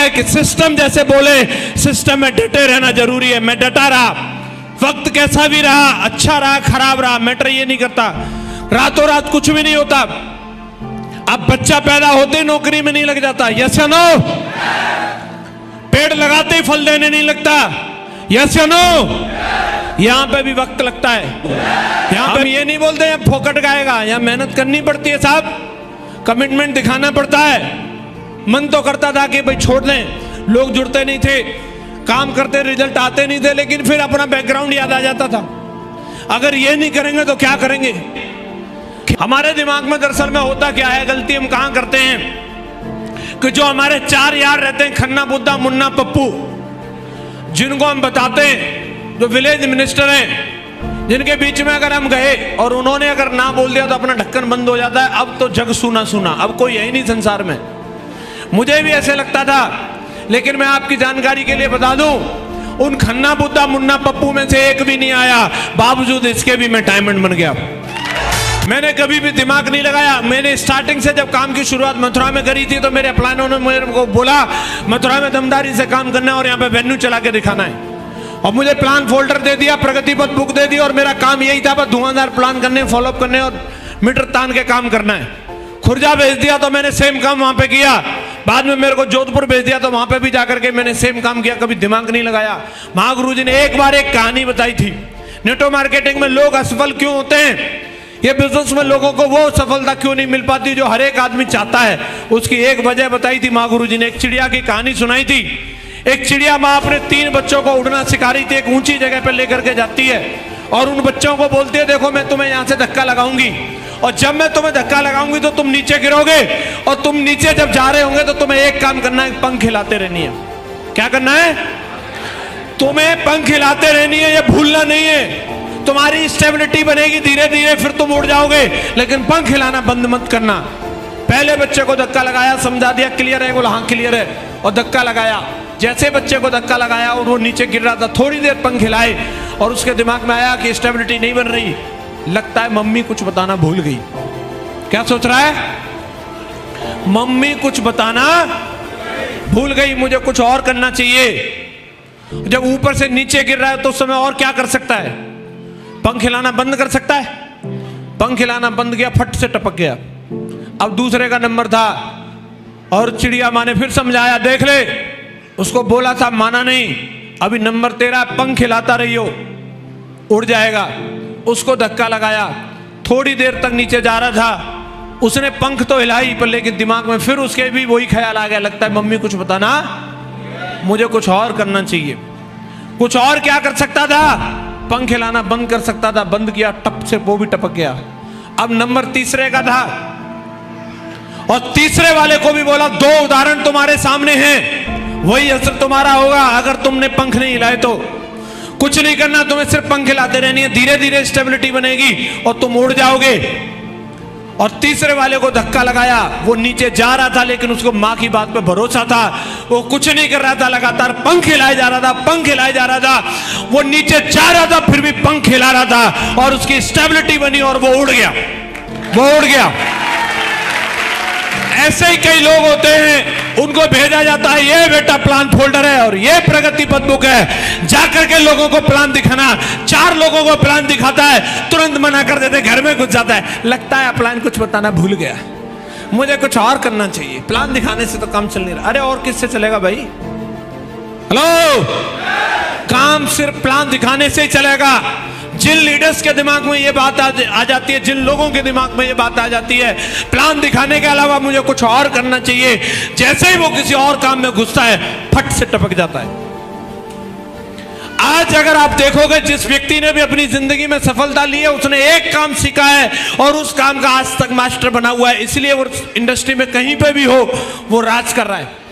है कि सिस्टम जैसे बोले, सिस्टम में डटे रहना जरूरी है। मैं डटा रहा, वक्त कैसा भी रहा, अच्छा रहा खराब रहा, मैटर ये नहीं करता। रातों रात कुछ भी नहीं होता। अब बच्चा पैदा होते ही नौकरी में नहीं लग जाता, यस या नो? पेड़ लगाते ही फल देने नहीं लगता, यस या नो? यहां पे भी वक्त लगता है। यहां पे ये नहीं बोलते हैं फोकट गाएगा, यहां मेहनत करनी पड़ती है साहब, कमिटमेंट दिखाना पड़ता है। मन तो करता था कि भाई छोड़ दें, लोग जुड़ते नहीं थे, काम करते रिजल्ट आते नहीं थे, लेकिन फिर अपना बैकग्राउंड याद आ जाता था। अगर ये नहीं करेंगे तो क्या करेंगे? हमारे दिमाग में दरअसल में होता क्या है, गलती हम कहां करते हैं कि जो हमारे 4 यार रहते हैं, खन्ना, बुद्धा, मुन्ना, पप्पू, जिनको हम बताते हैं, जो विलेज मिनिस्टर हैं, जिनके बीच में अगर हम गए और उन्होंने अगर ना बोल दिया तो अपना ढक्कन बंद हो जाता है। अब तो जग सुना सुना, अब कोई है ही नहीं संसार में। मुझे भी ऐसे लगता था, लेकिन मैं आपकी जानकारी के लिए बता दूं, उन खन्ना, बुद्धा, मुन्ना, पप्पू में से एक भी नहीं आया, बावजूद इसके भी मैं डायमंड बन गया। मैंने कभी भी दिमाग नहीं लगाया। मैंने स्टार्टिंग से जब काम की शुरुआत मथुरा में करी थी तो मेरे अपलाइनों ने मेरे को बोला मथुरा में दमदारी से काम करना है और यहाँ पे वेन्यू चला के दिखाना है, और मुझे प्लान फोल्डर दे दिया, प्रगति पथ बुक दे दी, और मेरा काम यही था बस धुआंधार प्लान करने, फॉलोअप करने और मीटर तान के काम करना है। खुर्जा भेज दिया तो मैंने सेम काम वहां पे किया। बाद में मेरे को जोधपुर भेज दिया तो वहां पे भी जाकर के मैंने सेम काम किया, कभी दिमाग नहीं लगाया। महागुरु जी ने एक बार एक कहानी बताई थी, नेटवर्क मार्केटिंग में लोग असफल क्यों होते हैं, ये बिजनेस में लोगों को वो सफलता क्यों नहीं मिल पाती जो हर एक आदमी चाहता है, उसकी एक वजह बताई थी महागुरु जी ने। एक चिड़िया की कहानी सुनाई थी। एक चिड़िया माँ अपने 3 बच्चों को उड़ना सिखा रही थी, एक ऊंची जगह पर लेकर के जाती है और उन बच्चों को बोलती है, देखो मैं तुम्हें यहाँ से धक्का लगाऊंगी और जब मैं तुम्हें धक्का लगाऊंगी तो तुम नीचे गिरोगे, और तुम नीचे जब जा रहे होंगे तो तुम्हें एक काम करना है, पंख हिलाते रहनी है। क्या करना है? तुम्हें पंख हिलाते रहनी है, ये भूलना नहीं है। तुम्हारी स्टेबिलिटी बनेगी धीरे धीरे, फिर तुम उड़ जाओगे, लेकिन पंख हिलाना बंद मत करना। पहले बच्चे को धक्का लगाया, समझा दिया क्लियर है, बोला हाँ क्लियर है, और धक्का लगाया। जैसे बच्चे को धक्का लगाया और वो नीचे गिर रहा था, थोड़ी देर पंख हिलाए और उसके दिमाग में आया कि स्टेबिलिटी नहीं बन रही, लगता है मम्मी कुछ बताना भूल गई। क्या सोच रहा है? मम्मी कुछ बताना भूल गई, मुझे कुछ और करना चाहिए। जब ऊपर से नीचे गिर रहा है तो उस समय और क्या कर सकता है? पंख हिलाना बंद कर सकता है? पंख हिलाना बंद किया, फट से टपक गया। अब दूसरे का नंबर था और चिड़िया माँ ने फिर समझाया, देख ले, उसको बोला था, माना नहीं, अभी नंबर तेरा, पंख हिलाता रहियो, उड़ जाएगा। उसको धक्का लगाया, थोड़ी देर तक नीचे जा रहा था, उसने पंख तो हिलाई पर लेकिन दिमाग में फिर उसके भी वही ख्याल आ गया, लगता है मम्मी कुछ बताना, मुझे कुछ और करना चाहिए। कुछ और क्या कर सकता था? पंख हिलाना बंद कर सकता था, बंद किया, टप से वो भी टपक गया। अब नंबर तीसरे का था और तीसरे वाले को भी बोला, 2 उदाहरण तुम्हारे सामने हैं, वही असर तुम्हारा होगा अगर तुमने पंख नहीं हिलाए तो। कुछ नहीं करना, तुम्हें सिर्फ पंख हिलाते रहनी है, धीरे धीरे स्टेबिलिटी बनेगी और तुम उड़ जाओगे। और तीसरे वाले को धक्का लगाया, वो नीचे जा रहा था लेकिन उसको माँ की बात पे भरोसा था, वो कुछ नहीं कर रहा था, लगातार पंख हिलाए जा रहा था, पंख हिलाए जा रहा था। वो नीचे जा रहा था फिर भी पंख हिला रहा था और उसकी स्टेबिलिटी बनी और वो उड़ गया, वो उड़ गया। ऐसे ही कई लोग होते हैं, उनको भेजा जाता है, ये बेटा प्लान फोल्डर है और ये प्रगति पथ बुक है, जाकर के लोगों को प्लान दिखाना। 4 लोगों को प्लान दिखाता है, तुरंत मना कर देते, घर में घुस जाता है, लगता है प्लान कुछ बताना भूल गया, मुझे कुछ और करना चाहिए, प्लान दिखाने से तो काम चल नहीं रहा। अरे और किससे चलेगा भाई? हेलो, काम सिर्फ प्लान दिखाने से ही चलेगा। जिन लीडर्स के दिमाग में ये बात आ जाती है, जिन लोगों के दिमाग में ये बात आ जाती है, प्लान दिखाने के अलावा मुझे कुछ और करना चाहिए, जैसे ही वो किसी और काम में घुसता है, फट से टपक जाता है। आज अगर आप देखोगे, जिस व्यक्ति ने भी अपनी जिंदगी में सफलता ली है, उसने एक काम सीखा है और उस काम का आज तक मास्टर बना हुआ है, इसलिए वो इंडस्ट्री में कहीं पे भी हो वो राज कर रहा है।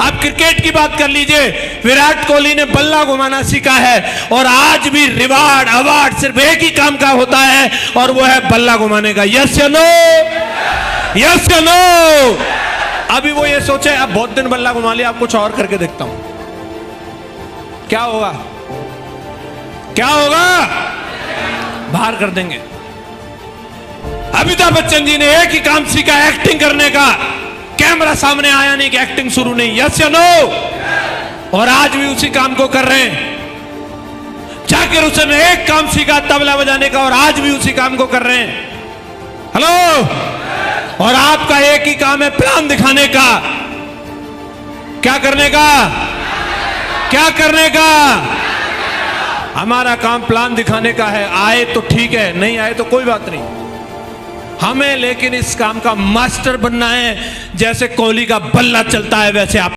आप क्रिकेट की बात कर लीजिए, विराट कोहली ने बल्ला घुमाना सीखा है और आज भी रिवार्ड अवार्ड सिर्फ एक ही काम का होता है और वो है बल्ला घुमाने का। यस या नो? यस या नो? अभी वो ये सोचे, अब बहुत दिन बल्ला घुमा लिया, अब कुछ और करके देखता हूं, क्या होगा? क्या होगा? बाहर कर देंगे। अमिताभ बच्चन जी ने एक ही काम सीखा, एक्टिंग करने का। कैमरा सामने आया नहीं कि एक्टिंग शुरू नहीं। यस या नो? और आज भी उसी काम को कर रहे हैं। जाकिर हुसैन ने एक काम सीखा तबला बजाने का और आज भी उसी काम को कर रहे हैं। हेलो। और आपका एक ही काम है प्लान दिखाने का। क्या करने का? क्या करने का? हमारा काम प्लान दिखाने का है। आए तो ठीक है, नहीं आए तो कोई बात नहीं। हमें लेकिन इस काम का मास्टर बनना है। जैसे कोहली का बल्ला चलता है वैसे आप